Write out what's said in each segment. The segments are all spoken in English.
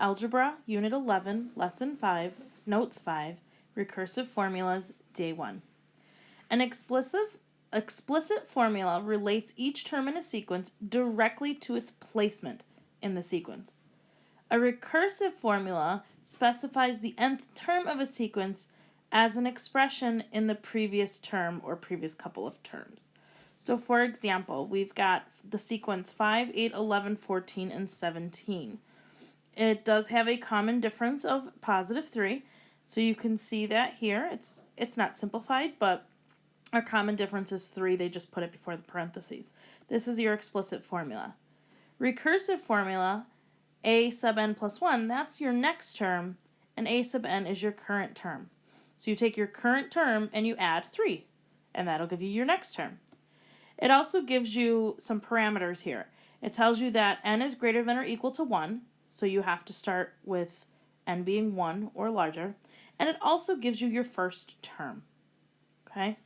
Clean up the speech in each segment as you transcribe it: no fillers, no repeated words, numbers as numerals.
Algebra, Unit 11, Lesson 5, Notes 5, Recursive Formulas, Day 1. An explicit formula relates each term in a sequence directly to its placement in the sequence. A recursive formula specifies the nth term of a sequence as an expression in the previous term or previous couple of terms. So for example, we've got the sequence 5, 8, 11, 14, and 17. It does have a common difference of positive 3, so you can see that here. It's not simplified, but our common difference is 3. They just put it before the parentheses. This is your explicit formula. Recursive formula, a sub n plus 1, that's your next term, and a sub n is your current term. So you take your current term and you add 3, and that'll give you your next term. It also gives you some parameters here. It tells you that n is greater than or equal to 1, so you have to start with n being 1 or larger, and it also gives you your first term. Okay?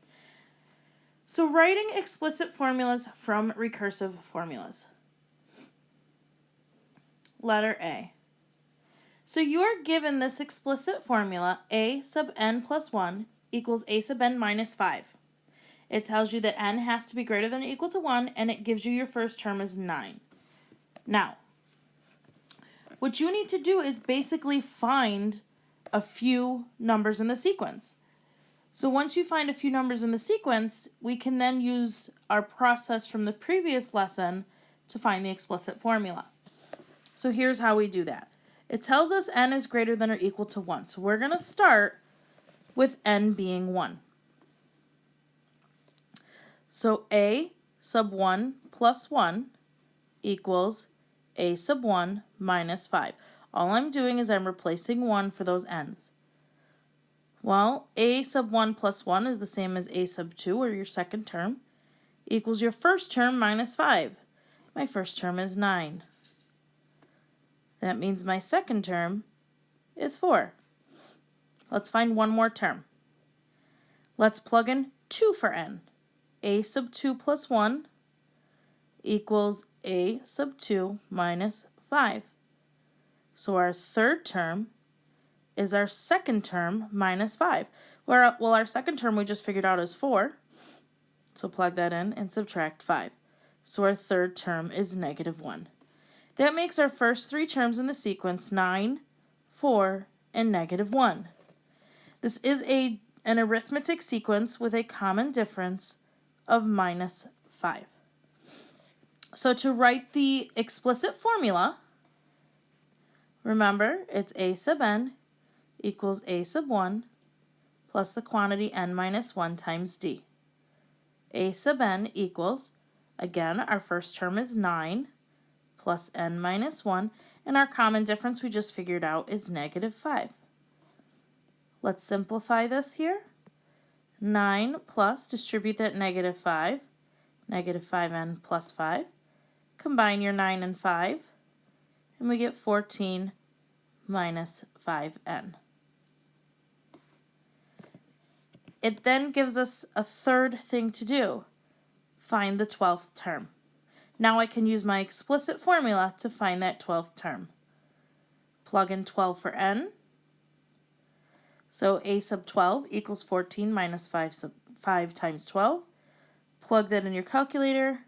So writing explicit formulas from recursive formulas. Letter A. So you are given this explicit formula, a sub n plus 1 equals a sub n minus 5. It tells you that n has to be greater than or equal to 1, and it gives you your first term as 9. Now, what you need to do is basically find a few numbers in the sequence. So once you find a few numbers in the sequence, we can then use our process from the previous lesson to find the explicit formula. So here's how we do that. It tells us n is greater than or equal to 1. So we're going to start with n being 1. So a sub 1 plus 1 equals a sub 1 minus 5. All I'm doing is I'm replacing 1 for those n's. Well, a sub 1 plus 1 is the same as a sub 2, or your second term, equals your first term minus 5. My first term is 9. That means my second term is 4. Let's find one more term. Let's plug in 2 for n. A sub 2 plus 1 equals a sub 2 minus 5. So our third term is our second term minus 5. Well, our second term we just figured out is 4. So plug that in and subtract 5. So our third term is negative 1. That makes our first 3 terms in the sequence 9, 4, and negative 1. This is an arithmetic sequence with a common difference of minus 5. So to write the explicit formula, remember it's a sub n equals a sub 1 plus the quantity n minus 1 times d. A sub n equals, again, our first term is 9 plus n minus 1, and our common difference we just figured out is negative 5. Let's simplify this here. 9 plus, distribute that negative 5, negative 5n plus 5. Combine your 9 and 5, and we get 14 minus 5n. It then gives us a third thing to do. Find the 12th term. Now I can use my explicit formula to find that 12th term. Plug in 12 for n. So a sub 12 equals 14 minus 5 times 12. Plug that in your calculator,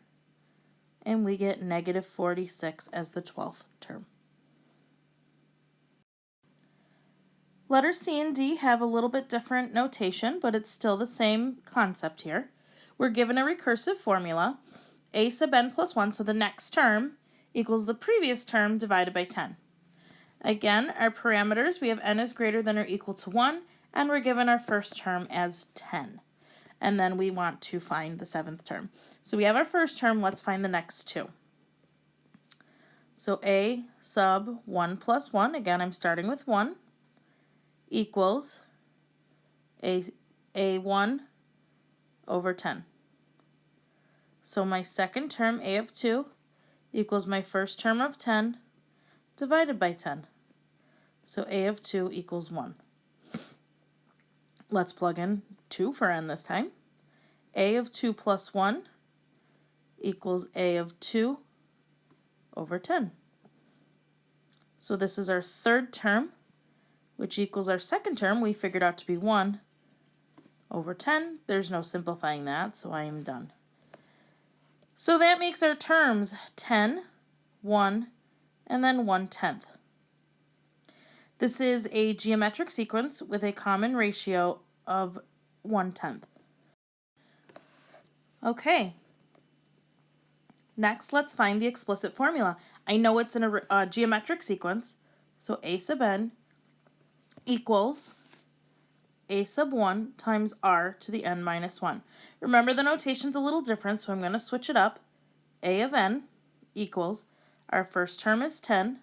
and we get negative 46 as the 12th term. Letters C and D have a little bit different notation, but it's still the same concept here. We're given a recursive formula, a sub n plus 1, so the next term equals the previous term divided by 10. Again, our parameters, we have n is greater than or equal to 1, and we're given our first term as 10. And then we want to find the 7th term. So we have our first term, let's find the next two. So a sub 1 plus 1, again I'm starting with 1, equals a1 over 10. So my second term, a of 2, equals my first term of 10 divided by 10. So a of 2 equals 1. Let's plug in 2 for n this time. A of 2 plus 1 equals a of 2 over 10. So So this is our third term, which equals our second term we figured out to be 1 over 10. There's no simplifying that, so I am done. So that makes our terms 10, 1, and then 1/10. This is a geometric sequence with a common ratio of 1/10. Okay. Next, let's find the explicit formula. I know it's in a geometric sequence, so a sub n equals a sub 1 times r to the n minus 1. Remember, the notation's a little different, so I'm going to switch it up. A of n equals, our first term is 10,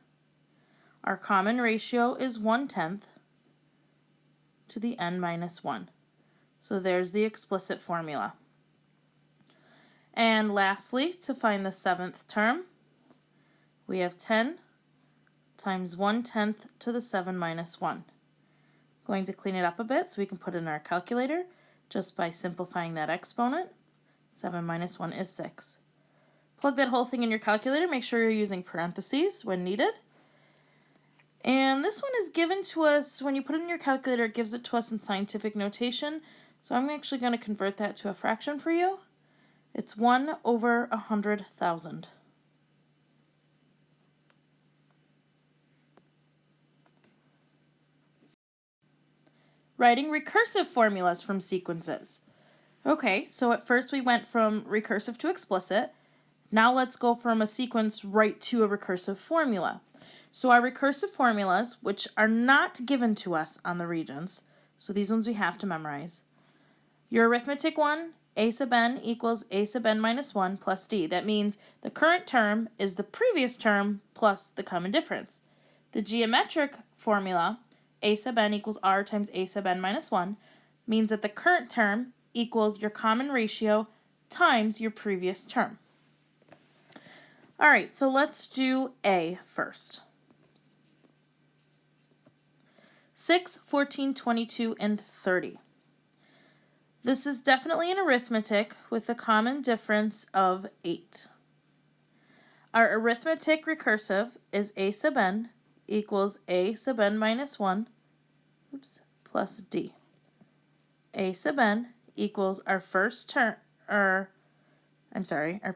our common ratio is 1/10 to the n minus 1. So there's the explicit formula. And lastly, to find the seventh term, we have 10 times 1/10 to the 7 minus 1. Going to clean it up a bit so we can put it in our calculator just by simplifying that exponent. 7 minus 1 is 6. Plug that whole thing in your calculator. Make sure you're using parentheses when needed. And this one is given to us, when you put it in your calculator, it gives it to us in scientific notation. So I'm actually going to convert that to a fraction for you. It's 1 over 100,000. Writing recursive formulas from sequences. Okay, so at first we went from recursive to explicit. Now let's go from a sequence right to a recursive formula. So our recursive formulas, which are not given to us on the Regents, so these ones we have to memorize. Your arithmetic one, a sub n equals a sub n minus 1 plus d. That means the current term is the previous term plus the common difference. The geometric formula, a sub n equals r times a sub n minus 1, means that the current term equals your common ratio times your previous term. All right, so let's do A first. 6, 14, 22, and 30. This is definitely an arithmetic with a common difference of 8. Our arithmetic recursive is a sub n equals a sub n minus 1 plus d. A sub n equals our first term, our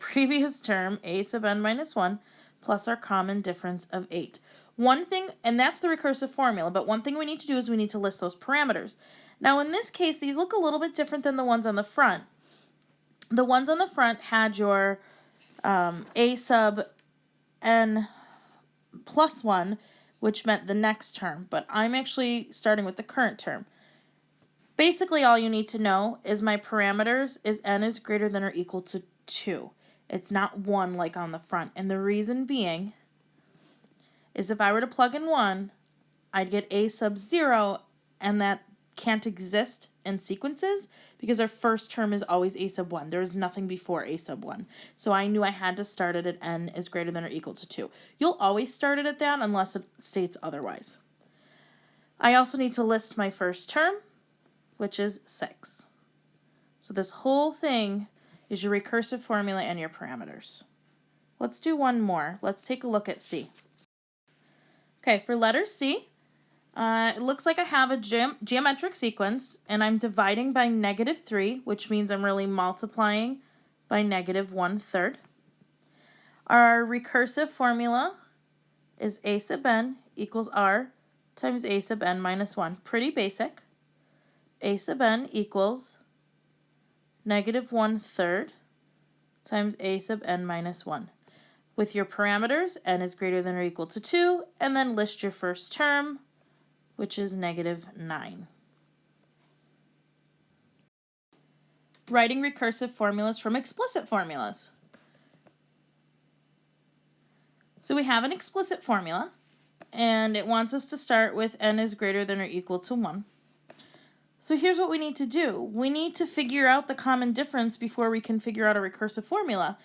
previous term, a sub n minus 1, plus our common difference of 8. One thing, and that's the recursive formula, but one thing we need to do is we need to list those parameters. Now in this case, these look a little bit different than the ones on the front. The ones on the front had your a sub n plus 1, which meant the next term, but I'm actually starting with the current term. Basically, all you need to know is my parameters is n is greater than or equal to 2. It's not 1 like on the front, and the reason being is if I were to plug in 1, I'd get a sub 0, and that can't exist in sequences because our first term is always a sub 1. There is nothing before a sub 1. So I knew I had to start it at n is greater than or equal to 2. You'll always start it at that unless it states otherwise. I also need to list my first term, which is 6. So this whole thing is your recursive formula and your parameters. Let's do one more. Let's take a look at C. Okay, for letter C, it looks like I have a geometric sequence, and I'm dividing by -3, which means I'm really multiplying by -1/3. Our recursive formula is a sub n equals r times a sub n minus 1. Pretty basic. A sub n equals -1/3 times a sub n minus 1. With your parameters, n is greater than or equal to 2, and then list your first term, which is -9. Writing recursive formulas from explicit formulas. So we have an explicit formula, and it wants us to start with n is greater than or equal to 1. So here's what we need to do. We need to figure out the common difference before we can figure out a recursive formula.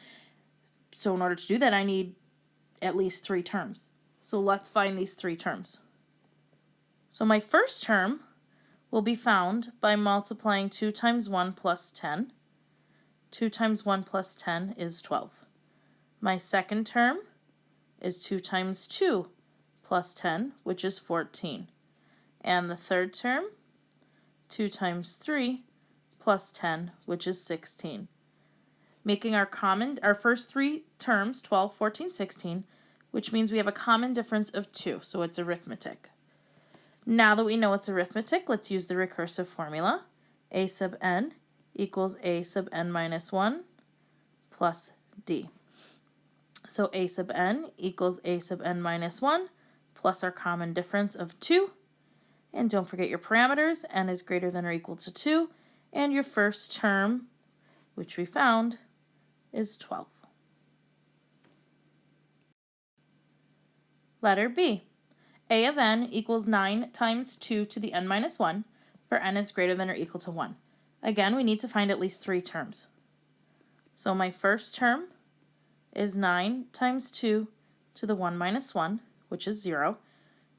So in order to do that, I need at least 3 terms. So let's find these 3 terms. So my first term will be found by multiplying 2 times 1 plus 10. 2 times 1 plus 10 is 12. My second term is 2 times 2 plus 10, which is 14. And the third term, 2 times 3 plus 10, which is 16. Making our first three terms, 12, 14, 16, which means we have a common difference of 2, so it's arithmetic. Now that we know it's arithmetic, let's use the recursive formula. A sub n equals a sub n minus 1 plus d. So a sub n equals a sub n minus 1 plus our common difference of 2. And don't forget your parameters, n is greater than or equal to 2. And your first term, which we found, is 12. Letter B. A of n equals 9 times 2 to the n minus 1, for n is greater than or equal to 1. Again, we need to find at least 3 terms. So my first term is 9 times 2 to the 1 minus 1, which is 0.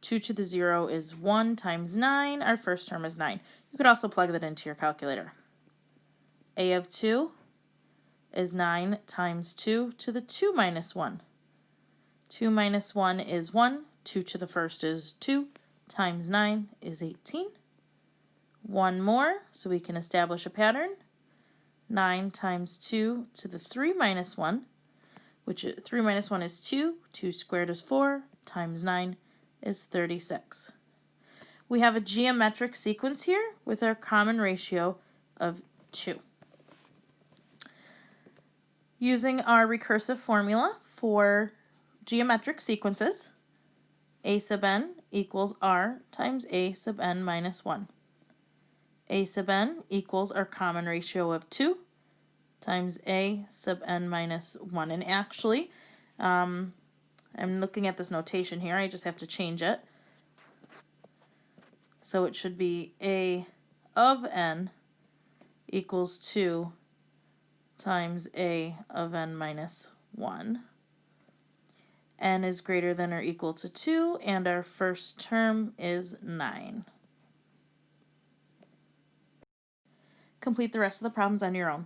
2 to the 0 is 1 times 9. Our first term is 9. You could also plug that into your calculator. A of 2 is 9 times 2 to the 2 minus 1. 2 minus 1 is 1. 2 to the first is 2 times 9 is 18. One more, so we can establish a pattern. 9 times 2 to the 3 minus 1, which 3 minus 1 is 2. 2 squared is 4 times 9 is 36. We have a geometric sequence here with our common ratio of 2. Using our recursive formula for geometric sequences, a sub n equals r times a sub n minus 1. A sub n equals our common ratio of 2 times a sub n minus 1. And actually, I'm looking at this notation here. I just have to change it. So it should be a of n equals 2 times a of n minus 1. N is greater than or equal to 2, and our first term is 9. Complete the rest of the problems on your own.